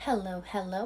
Hello,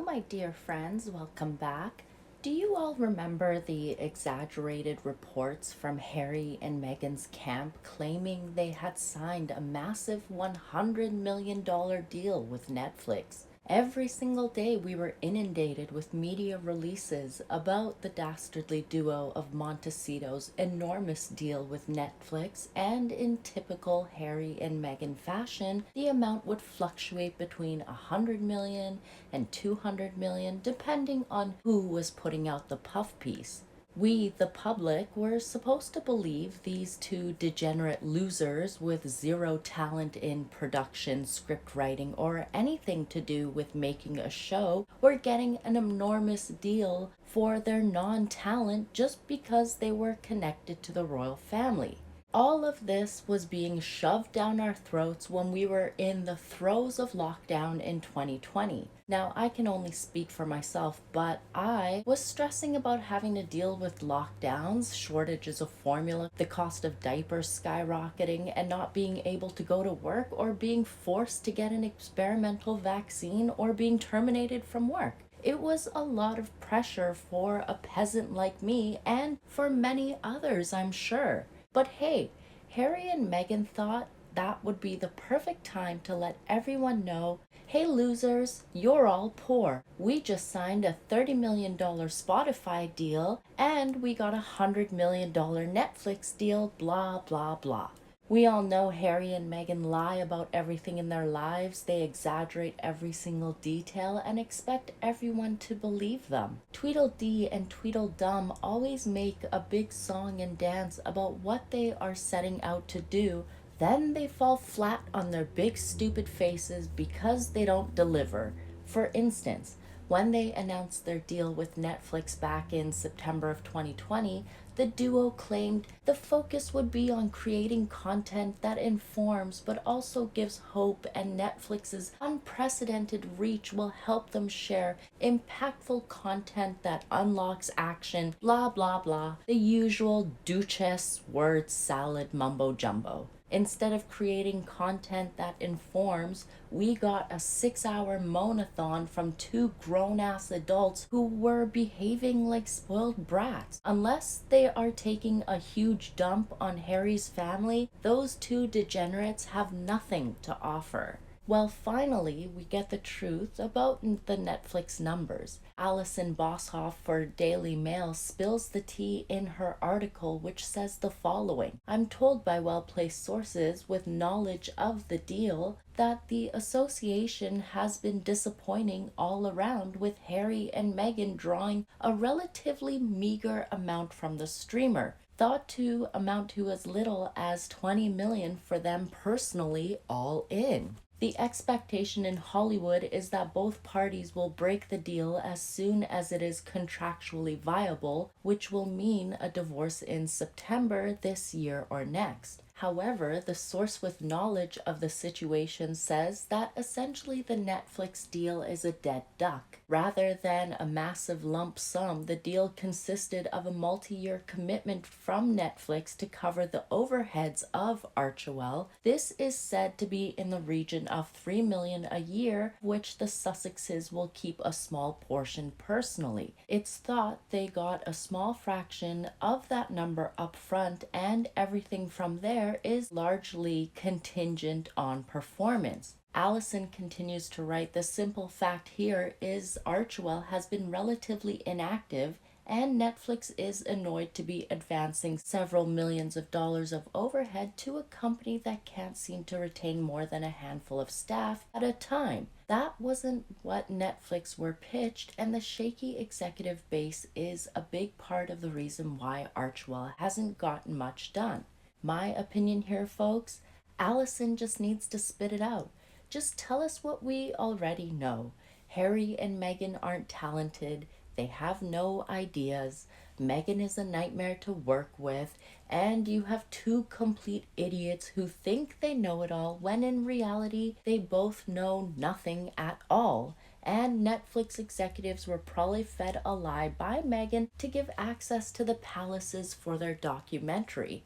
my dear friends. Welcome back. Do you all remember the exaggerated reports from Harry and Meghan's camp claiming they had signed a massive $100 million deal with Netflix? Every single day we were inundated with media releases about the dastardly duo of Montecito's enormous deal with Netflix, and in typical Harry and Meghan fashion, the amount would fluctuate between 100 million and 200 million depending on who was putting out the puff piece. We, the public, were supposed to believe these two degenerate losers with zero talent in production, script writing, or anything to do with making a show were getting an enormous deal for their non talent just because they were connected to the royal family. All of this was being shoved down our throats when we were in the throes of lockdown in 2020. Now, I can only speak for myself, but I was stressing about having to deal with lockdowns, shortages of formula, the cost of diapers skyrocketing, and not being able to go to work, or being forced to get an experimental vaccine, or being terminated from work. It was a lot of pressure for a peasant like me, and for many others, I'm sure. But hey, Harry and Meghan thought that would be the perfect time to let everyone know, hey losers, you're all poor. We just signed a $30 million Spotify deal and we got a $100 million Netflix deal, blah, blah, blah. We all know Harry and Meghan lie about everything in their lives. They exaggerate every single detail and expect everyone to believe them. Tweedledee and Tweedledum always make a big song and dance about what they are setting out to do. Then they fall flat on their big stupid faces because they don't deliver. For instance, when they announced their deal with Netflix back in September of 2020, the duo claimed the focus would be on creating content that informs but also gives hope, and Netflix's unprecedented reach will help them share impactful content that unlocks action, blah blah blah, the usual Duchess word salad mumbo jumbo. Instead of creating content that informs, we got a 6-hour monathon from two grown-ass adults who were behaving like spoiled brats. Unless they are taking a huge dump on Harry's family, those two degenerates have nothing to offer. Well, finally, we get the truth about the Netflix numbers. Alison Boshoff for Daily Mail spills the tea in her article, which says the following. I'm told by well-placed sources with knowledge of the deal that the association has been disappointing all around, with Harry and Meghan drawing a relatively meager amount from the streamer, thought to amount to as little as 20 million for them personally, all in. The expectation in Hollywood is that both parties will break the deal as soon as it is contractually viable, which will mean a divorce in September this year or next. However, the source with knowledge of the situation says that essentially the Netflix deal is a dead duck. Rather than a massive lump sum, the deal consisted of a multi-year commitment from Netflix to cover the overheads of Archewell. This is said to be in the region of $3 million a year, which the Sussexes will keep a small portion personally. It's thought they got a small fraction of that number up front, and everything from there is largely contingent on performance. Allison continues to write, the simple fact here is Archewell has been relatively inactive, and Netflix is annoyed to be advancing several millions of dollars of overhead to a company that can't seem to retain more than a handful of staff at a time. That wasn't what Netflix were pitched, and the shaky executive base is a big part of the reason why Archewell hasn't gotten much done. My opinion here, folks, Allison just needs to spit it out. Just tell us what we already know. Harry and Meghan aren't talented. They have no ideas. Meghan is a nightmare to work with. And you have two complete idiots who think they know it all when in reality they both know nothing at all. And Netflix executives were probably fed a lie by Meghan to give access to the palaces for their documentary.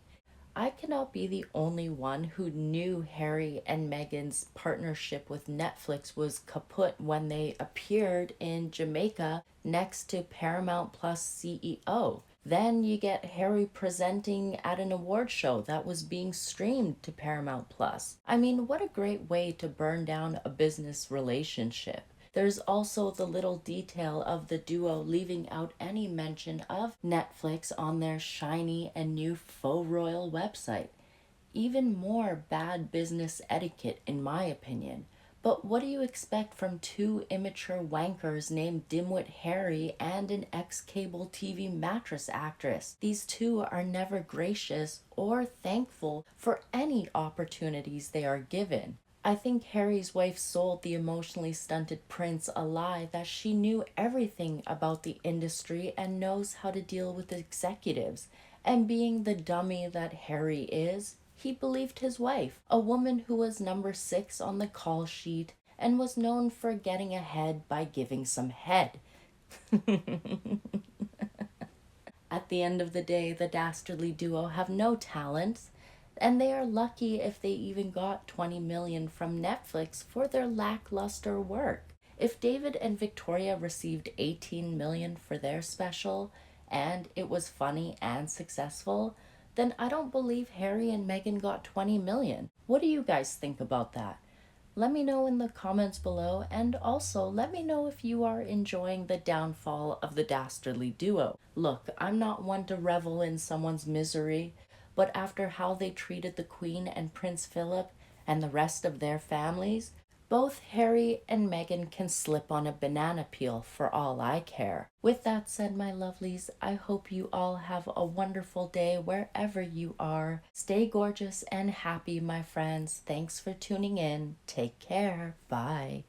I cannot be the only one who knew Harry and Meghan's partnership with Netflix was kaput when they appeared in Jamaica next to Paramount Plus CEO. Then you get Harry presenting at an award show that was being streamed to Paramount Plus. I mean, what a great way to burn down a business relationship. There's also the little detail of the duo leaving out any mention of Netflix on their shiny and new faux royal website. Even more bad business etiquette, in my opinion. But what do you expect from two immature wankers named Dimwit Harry and an ex-cable TV mattress actress? These two are never gracious or thankful for any opportunities they are given. I think Harry's wife sold the emotionally stunted prince a lie that she knew everything about the industry and knows how to deal with executives. And being the dummy that Harry is, he believed his wife, a woman who was number 6 on the call sheet and was known for getting ahead by giving some head. At the end of the day, the dastardly duo have no talent, and they are lucky if they even got 20 million from Netflix for their lackluster work. If David and Victoria received 18 million for their special and it was funny and successful, then I don't believe Harry and Meghan got 20 million. What do you guys think about that? Let me know in the comments below, and also let me know if you are enjoying the downfall of the dastardly duo. Look, I'm not one to revel in someone's misery, but after how they treated the Queen and Prince Philip and the rest of their families, both Harry and Meghan can slip on a banana peel for all I care. With that said, my lovelies, I hope you all have a wonderful day wherever you are. Stay gorgeous and happy, my friends. Thanks for tuning in. Take care. Bye.